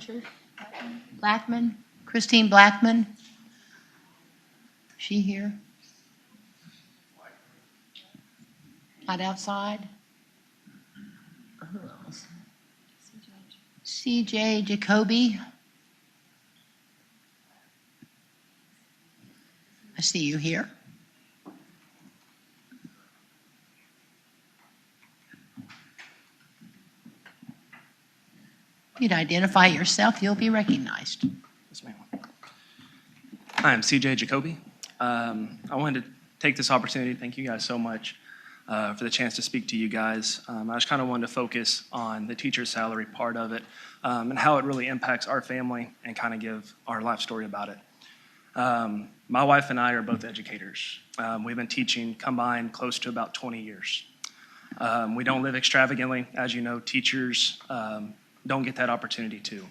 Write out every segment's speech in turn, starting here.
manager? Blackman? Christine Blackman? She here? Not outside? Who else? CJ Jackoby? I see you here. If you'd identify yourself, you'll be recognized. Yes, ma'am. Hi, I'm CJ Jackoby. I wanted to take this opportunity, thank you guys so much for the chance to speak to you guys. I just kind of wanted to focus on the teacher's salary part of it and how it really impacts our family and kind of give our life story about it. My wife and I are both educators. We've been teaching combined close to about 20 years. We don't live extravagantly. As you know, teachers don't get that opportunity to.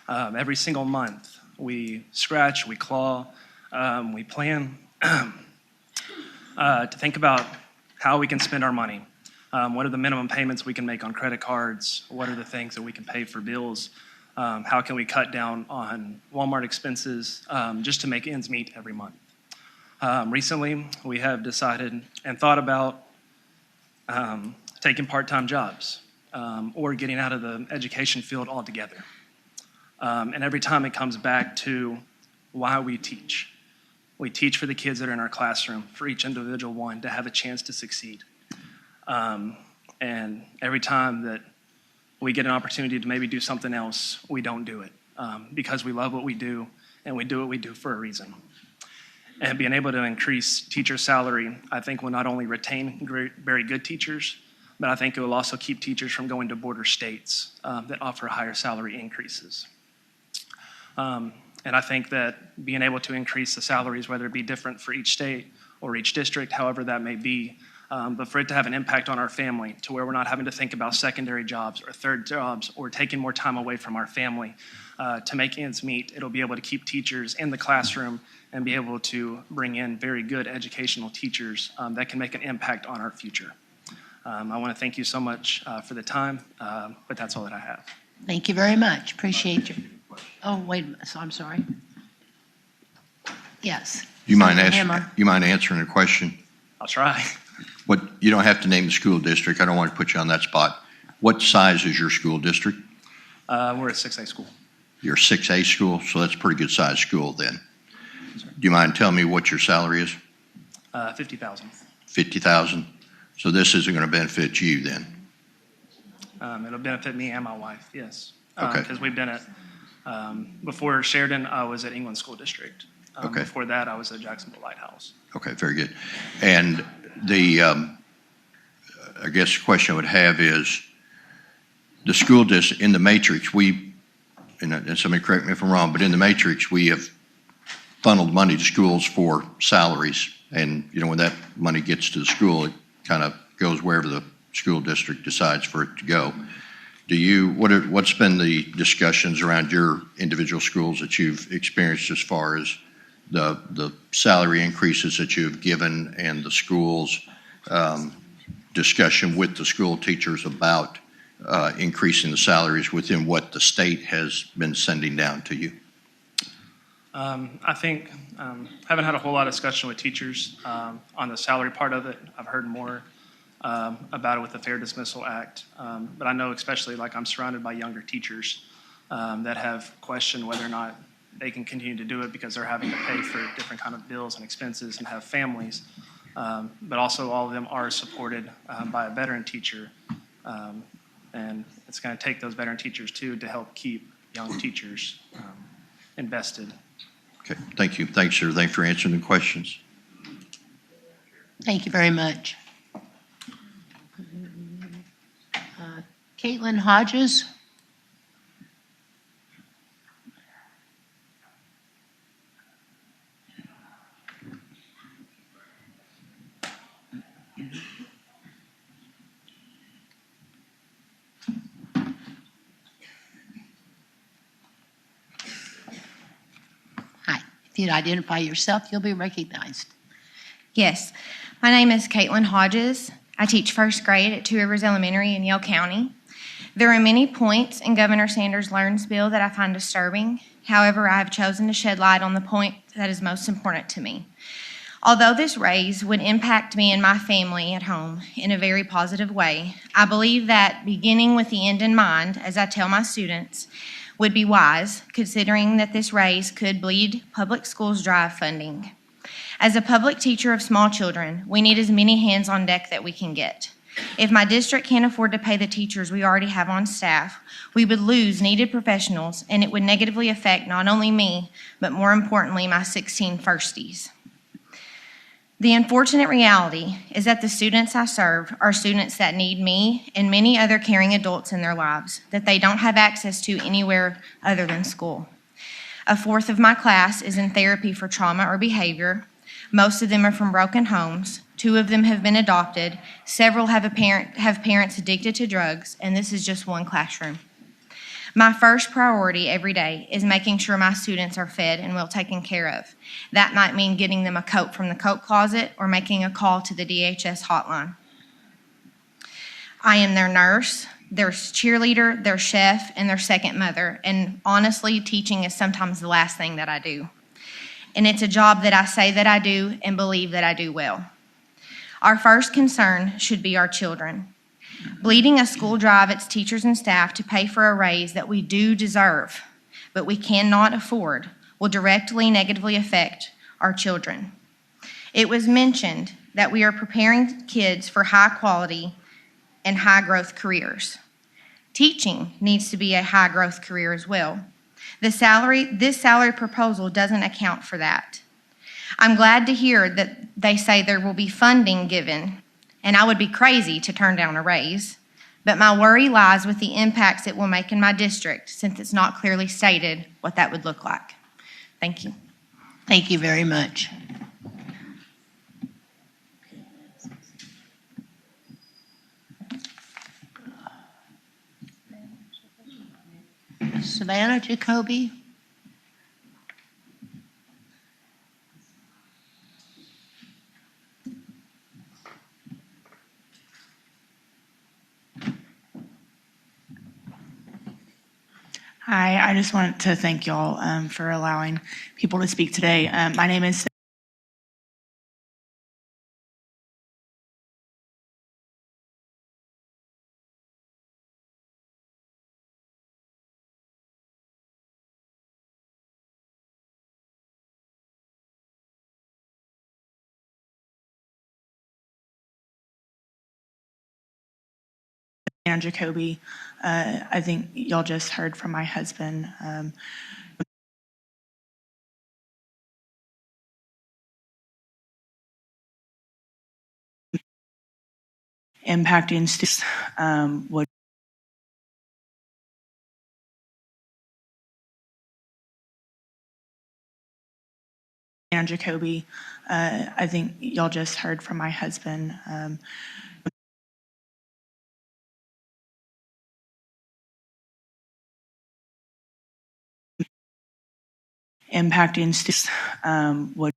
Every single month, we scratch, we claw, we plan to think about how we can spend our money. What are the minimum payments we can make on credit cards? What are the things that we can pay for bills? How can we cut down on Walmart expenses just to make ends meet every month? Recently, we have decided and thought about taking part-time jobs or getting out of the education field altogether. And every time it comes back to why we teach. We teach for the kids that are in our classroom, for each individual one to have a chance to succeed. And every time that we get an opportunity to maybe do something else, we don't do it because we love what we do and we do what we do for a reason. And being able to increase teacher salary, I think will not only retain very good teachers, but I think it will also keep teachers from going to border states that offer higher salary increases. And I think that being able to increase the salaries, whether it be different for each state or each district, however that may be, but for it to have an impact on our family to where we're not having to think about secondary jobs or third jobs or taking more time away from our family to make ends meet, it'll be able to keep teachers in the classroom and be able to bring in very good educational teachers that can make an impact on our future. I want to thank you so much for the time, but that's all that I have. Thank you very much. Appreciate you. Oh, wait a minute. So I'm sorry. Yes. You mind answering a question? I'll try. You don't have to name the school district. I don't want to put you on that spot. What size is your school district? We're a 6A school. You're a 6A school, so that's a pretty good size school then. Do you mind telling me what your salary is? $50,000. $50,000. So this isn't going to benefit you then? It'll benefit me and my wife, yes. Okay. Because we've been at, before Sheridan, I was at England School District. Okay. Before that, I was at Jacksonville Lighthouse. Okay, very good. And I guess the question I would have is, the school district, in the matrix, and somebody correct me if I'm wrong, but in the matrix, we have funneled money to schools for salaries. And, when that money gets to the school, it kind of goes wherever the school district decides for it to go. What's been the discussions around your individual schools that you've experienced as far as the salary increases that you've given and the schools discussion with the school teachers about increasing the salaries within what the state has been sending down to you? I think haven't had a whole lot of discussion with teachers on the salary part of it. I've heard more about it with the Fair Dismissal Act, but I know especially I'm surrounded by younger teachers that have questioned whether or not they can continue to do it because they're having to pay for different kind of bills and expenses and have families. But also all of them are supported by a veteran teacher, and it's going to take those veteran teachers too to help keep young teachers invested. Okay, thank you. Thanks, sir. Thanks for answering the questions. Thank you very much. Kaitlyn Hodges. Hi. If you'd identify yourself, you'll be recognized. Yes. My name is Kaitlyn Hodges. I teach first grade at Two Rivers Elementary in Yale County. There are many points in Governor Sanders' Learns bill that I find disturbing. However, I have chosen to shed light on the point that is most important to me. Although this raise would impact me and my family at home in a very positive way, I believe that beginning with the end in mind, as I tell my students, would be wise, considering that this raise could bleed public schools dry of funding. As a public teacher of small children, we need as many hands on deck that we can get. If my district can't afford to pay the teachers we already have on staff, we would lose needed professionals, and it would negatively affect not only me, but more importantly, my 16 firsties. The unfortunate reality is that the students I serve are students that need me and many other caring adults in their lives that they don't have access to anywhere other than school. A fourth of my class is in therapy for trauma or behavior. Most of them are from broken homes. 2 of them have been adopted. Several have parents addicted to drugs, and this is just one classroom. My first priority every day is making sure my students are fed and well taken care of. That might mean getting them a coat from the coat closet or making a call to the DHS hotline. I am their nurse, their cheerleader, their chef, and their second mother, and honestly, teaching is sometimes the last thing that I do. And it's a job that I say that I do and believe that I do well. Our first concern should be our children. Bleeding a school dry of its teachers and staff to pay for a raise that we do deserve, but we cannot afford, will directly negatively affect our children. It was mentioned that we are preparing kids for high quality and high growth careers. Teaching needs to be a high growth career as well. This salary proposal doesn't account for that. I'm glad to hear that they say there will be funding given, and I would be crazy to turn down a raise, but my worry lies with the impacts it will make in my district since it's not clearly stated what that would look like. Thank you. Thank you very much. Savannah Jackoby. Hi, I just want to thank y'all for allowing people to speak today. My name is Savannah Jackoby. I think y'all just heard from my husband. Impacting students would Savannah Jackoby. I think y'all just heard from my husband. Impacting students would